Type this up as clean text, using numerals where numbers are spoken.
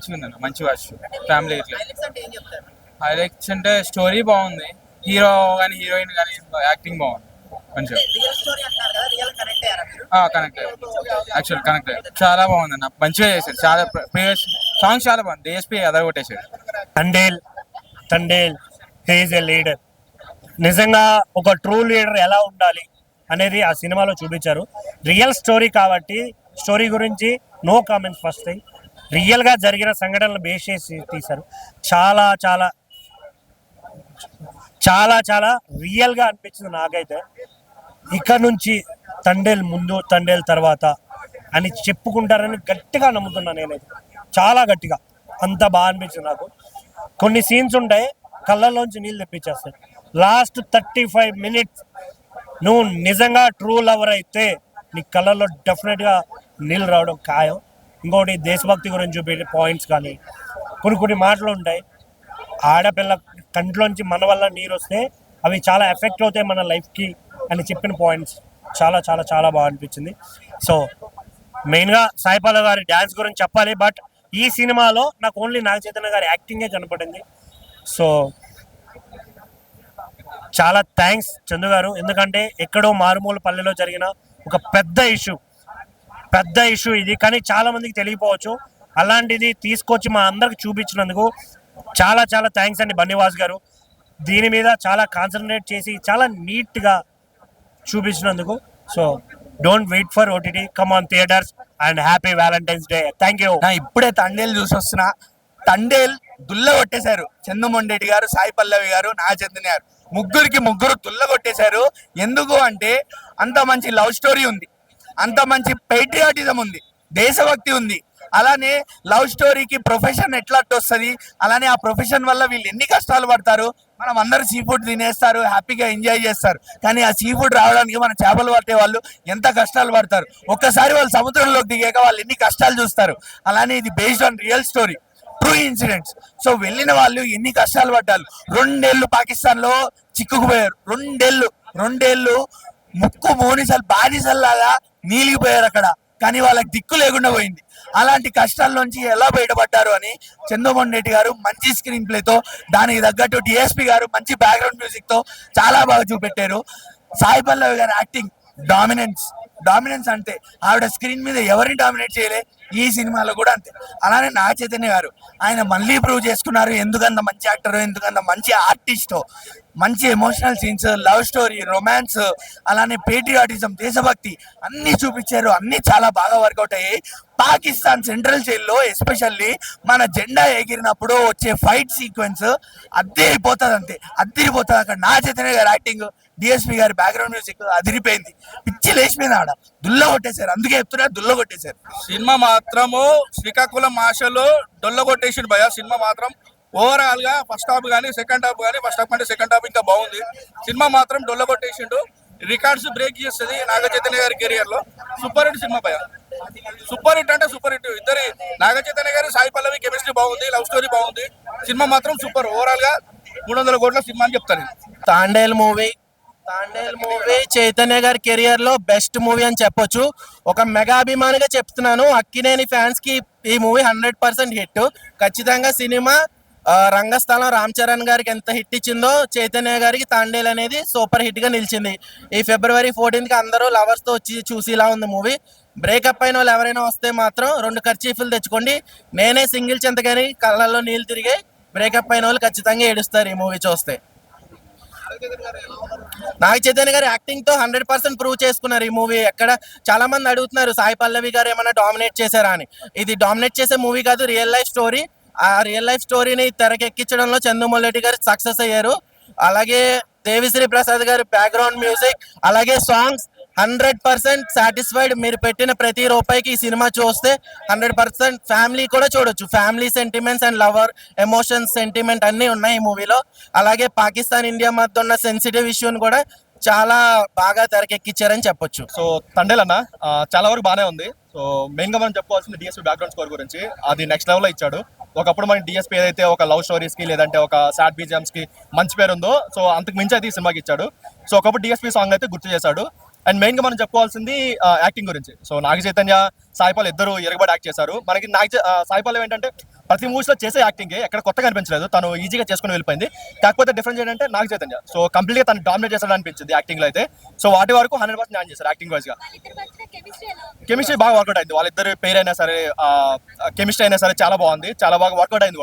మంచిగా ఉందన్న, మంచి వాచ్ ఫ్యామిలీ ఇట్లా. హైలైట్స్ అంటే స్టోరీ బాగుంది, హీరో కానీ హీరోయిన్ కానీ యాక్టింగ్ బాగుంది మంచిగా. కనెక్ట్ యాక్చువల్ కనెక్ట్ చాలా బాగుంది అన్న, మంచిగా చేశాడు. చాలా ప్రీవియస్ సాంగ్స్ చాలా బాగుంది. డిఎస్పీ అదర్ కొట్టేశాడు. Thandel he's a leader. నిజంగా ఒక ట్రూ లీడర్ ఎలా ఉండాలి అనేది ఆ సినిమాలో చూపించారు. రియల్ స్టోరీ కాబట్టి స్టోరీ గురించి నో కామెంట్స్. ఫస్ట్ థింగ్, రియల్గా జరిగిన సంఘటనలు బేస్ చేసి తీశారు. చాలా చాలా చాలా చాలా రియల్గా అనిపించింది నాకైతే. ఇక్కడ నుంచి తండేల్ ముందు తండేల్ తర్వాత అని చెప్పుకుంటారని గట్టిగా నమ్ముతున్నాను నేనైతే, చాలా గట్టిగా. అంత బాగా అనిపించింది నాకు. కొన్ని సీన్స్ ఉంటాయి కళ్ళల్లోంచి నీళ్ళు తెప్పించేస్తాయి. లాస్ట్ 35 minutes నువ్వు నిజంగా ట్రూ లవర్ అయితే నీ కళ్ళల్లో డెఫినెట్గా నీళ్ళు రావడం ఖాయం. ఇంకోటి దేశభక్తి గురించి చూపే పాయింట్స్ కానీ కొన్ని మాటలు ఉంటాయి. ఆడపిల్ల కంట్లోంచి మన వల్ల నీరు వస్తే అవి చాలా ఎఫెక్ట్ అవుతాయి మన లైఫ్కి అని చెప్పిన పాయింట్స్ చాలా చాలా చాలా బాగా అనిపించింది. సో మెయిన్గా సాయి పల్లవి గారి డ్యాన్స్ గురించి చెప్పాలి. బట్ ఈ సినిమాలో నాకు ఓన్లీ నాగ చైతన్య గారి యాక్టింగే కనపడింది. సో చాలా థ్యాంక్స్ చందు గారు. ఎందుకంటే ఎక్కడో మారుమూల పల్లెలో జరిగిన ఒక పెద్ద ఇష్యూ ఇది, కానీ చాలా మందికి తెలియపోవచ్చు. అలాంటిది తీసుకొచ్చి మా అందరికి చూపించినందుకు చాలా చాలా థ్యాంక్స్ అండి బన్నీవాస్ గారు. దీని మీద చాలా కాన్సన్ట్రేట్ చేసి చాలా నీట్గా చూపించినందుకు. So don't wait for OTT, come on theatres and happy Valentine's day. Thank you. ఇప్పుడే తండేల్ చూసి వస్తున్నా. తండేల్ దుల్ల కొట్టేశారు. చందుమొండేటి గారు, సాయి పల్లవి గారు, నాగ చైతన్య గారు ముగ్గురు దుల్ల కొట్టేశారు. ఎందుకు అంటే అంత మంచి లవ్ స్టోరీ ఉంది, అంత మంచి పేట్రియాటిజం ఉంది, దేశభక్తి ఉంది. అలానే లవ్ స్టోరీకి ప్రొఫెషన్ ఎట్లా వస్తుంది, అలానే ఆ ప్రొఫెషన్ వల్ల వీళ్ళు ఎన్ని కష్టాలు పడతారు. మనం అందరూ సీ ఫుడ్ తినేస్తారు, హ్యాపీగా ఎంజాయ్ చేస్తారు. కానీ ఆ సీ ఫుడ్ రావడానికి మన చేపలు పట్టే వాళ్ళు ఎంత కష్టాలు పడతారు. ఒక్కసారి వాళ్ళు సముద్రంలోకి దిగాక వాళ్ళు ఎన్ని కష్టాలు చూస్తారు. అలానే ఇది based on real story, true incidents. So వెళ్ళిన వాళ్ళు ఎన్ని కష్టాలు పడ్డారు. 2 ఏళ్ళు పాకిస్తాన్ లో చిక్కుకుపోయారు. 2 ఏళ్ళు ముక్కు మోనిసలు బానిసల్లాగా నీలిగిపోయారు అక్కడ. కానీ వాళ్ళకి దిక్కు లేకుండా పోయింది. అలాంటి కష్టాల నుంచి ఎలా బయటపడ్డారు అని చందుమొండేటి గారు మంచి స్క్రీన్ ప్లేతో, దానికి తగ్గట్టు డిఎస్పీ గారు మంచి బ్యాక్గ్రౌండ్ మ్యూజిక్ తో చాలా బాగా చూపెట్టారు. సాయి పల్లవి గారు యాక్టింగ్ డామినెన్స్ అంటే ఆవిడ స్క్రీన్ మీద ఎవరిని డామినేట్ చేయలే, ఈ సినిమాలో కూడా అంతే. అలానే నాగ చైతన్య గారు ఆయన మళ్ళీ ప్రూవ్ చేసుకున్నారు ఎందుకంత మంచి యాక్టర్, ఎందుకంత మంచి ఆర్టిస్ట్. మంచి emotional scenes, love story, romance, అలానే పేట్రియాటిజం, దేశభక్తి అన్ని చూపించారు. అన్ని చాలా బాగా వర్కౌట్ అయ్యాయి. పాకిస్తాన్ సెంట్రల్ జైల్లో ఎస్పెషల్లీ మన జెండా ఎగిరినప్పుడు వచ్చే ఫైట్ సీక్వెన్స్ అదిరిపోతుంది. అక్కడ నాగ చైతన్య గారి యాక్టింగ్, డిఎస్పీ గారి బ్యాక్గ్రౌండ్ మ్యూజిక్ అదిరిపోయింది. పిచ్చి లేచిపోయింది ఆడ. దుల్ల కొట్టేశారు. అందుకే చెప్తున్నా, దుల్ల కొట్టేశారు. సినిమా మాత్రము శ్రీకాకుళం ఆశలు డొల్ల కొట్టేసిండు భయ. సినిమా మాత్రం ఓవరాల్ గా ఫస్ట్ హాఫ్ కానీ సెకండ్ హాఫ్ కానీ, ఫస్ట్ హాఫ్ అంటే సెకండ్ హాఫ్ ఇంకా బాగుంది. సినిమా మాత్రం డొల్ల కొట్టేసిండు. రికార్డ్స్ బ్రేక్ చేస్తుంది నాగ చైతన్య గారి కెరియర్ లో. సూపర్ హిట్ సినిమా భయ, సూపర్ హిట్ అంటే సూపర్ హిట్. ఇద్దరి నాగ చైతన్య గారు, సాయి పల్లవి కెమిస్ట్రీ బాగుంది, లవ్ స్టోరీ బాగుంది. సినిమా మాత్రం సూపర్. ఓవరాల్ గా 300 కోట్ల సినిమా అని చెప్తాను. తాండేల్ మూవీ చైతన్య గారి కెరియర్ లో బెస్ట్ మూవీ అని చెప్పొచ్చు. ఒక మెగా అభిమానిగా చెప్తున్నాను. అక్కినేని ఫ్యాన్స్ కి ఈ మూవీ 100% హిట్. ఖచ్చితంగా సినిమా రంగస్థలం రామ్ చరణ్ గారికి ఎంత హిట్ ఇచ్చిందో చైతన్య గారికి తాండేల్ అనేది సూపర్ హిట్ గా నిలిచింది. ఈ February 14కి అందరూ లవర్స్ తో వచ్చి చూసేలా ఉంది మూవీ. బ్రేకప్ అయిన వాళ్ళు ఎవరైనా వస్తే మాత్రం 2 కర్చీఫ్లు తెచ్చుకోండి. నేనే సింగిల్ చింతగాని కళ్ళల్లో నీళ్ళు తిరిగాయి. బ్రేకప్ అయిన వాళ్ళు ఖచ్చితంగా ఏడుస్తారు ఈ మూవీ చూస్తే. నాగ చైతన్య గారు యాక్టింగ్ తో 100% ప్రూవ్ చేసుకున్నారు ఈ మూవీ. ఎక్కడ చాలా మంది అడుగుతున్నారు సాయి పల్లవి గారు ఏమైనా డామినేట్ చేశారా అని. ఇది డామినేట్ చేసే మూవీ కాదు, రియల్ లైఫ్ స్టోరీ. ఆ రియల్ లైఫ్ స్టోరీని తెరకెక్కించడంలో చందుమొండేటి గారు సక్సెస్ అయ్యారు. అలాగే దేవిశ్రీ ప్రసాద్ గారి బ్యాక్గ్రౌండ్ మ్యూజిక్, అలాగే సాంగ్స్ 100% సాటిస్ఫైడ్. మీరు పెట్టిన ప్రతి రూపాయికి ఈ సినిమా చూస్తే 100% ఫ్యామిలీ కూడా చూడొచ్చు. Family sentiments and lover emotions, sentiment అన్నీ ఉన్నాయి ఈ మూవీలో. అలాగే పాకిస్తాన్ ఇండియా మధ్య ఉన్న సెన్సిటివ్ ఇష్యూని కూడా చాలా బాగా తెరకెక్కించారని చెప్పొచ్చు. సో తండేల్ అన్న చాలా వరకు బాగానే ఉంది. సో మెయిన్ గా మనం చెప్పుకోవాల్సింది డిఎస్పీ బ్యాక్గ్రౌండ్ స్కోర్ గురించి. అది నెక్స్ట్ లెవెల్ లో ఇచ్చాడు. ఒకప్పుడు మన డిఎస్పీ ఏదైతే ఒక లవ్ స్టోరీస్ కి లేదంటే ఒక సాడ్ బీజిఎమ్స్ కి మంచి పేరు ఉందో, సో అంతకు మించి అయితే ఈ సినిమాకి ఇచ్చాడు. సో ఒకప్పుడు డిఎస్పీ సాంగ్ అయితే గుర్తు చేశాడు. అండ్ మెయిన్ గా మనం చెప్పుకోవాల్సింది యాక్టింగ్ గురించి. సో నాగ చైతన్య, సాయి పల్లవి ఇద్దరు ఎరగబడి యాక్ట్ చేశారు. మనకి సాయి పల్లవి ఏంటంటే ప్రతి మూవీస్ లో చేసే యాక్టింగ్ ఎక్కడ కొత్తగా అనిపించలేదు, తను ఈజీగా చేసుకుని వెళ్ళిపోయింది. కాకపోతే డిఫరెన్స్ ఏంటంటే నాగ చైతన్య సో కంప్లీట్ గా తను డామినేట్ చేస్తాడు అనిపించింది యాక్టింగ్ లో అయితే. సో వాటి వరకు 100% న్యాయం చేశారు యాక్టింగ్ వైజ్ గా. కెమిస్ట్రీ బాగా వర్కౌట్ అయింది, వాళ్ళిద్దరు పేరు అయినా సరే కెమిస్ట్రీ అయినా సరే చాలా బాగుంది, చాలా బాగా వర్కౌట్ అయింది.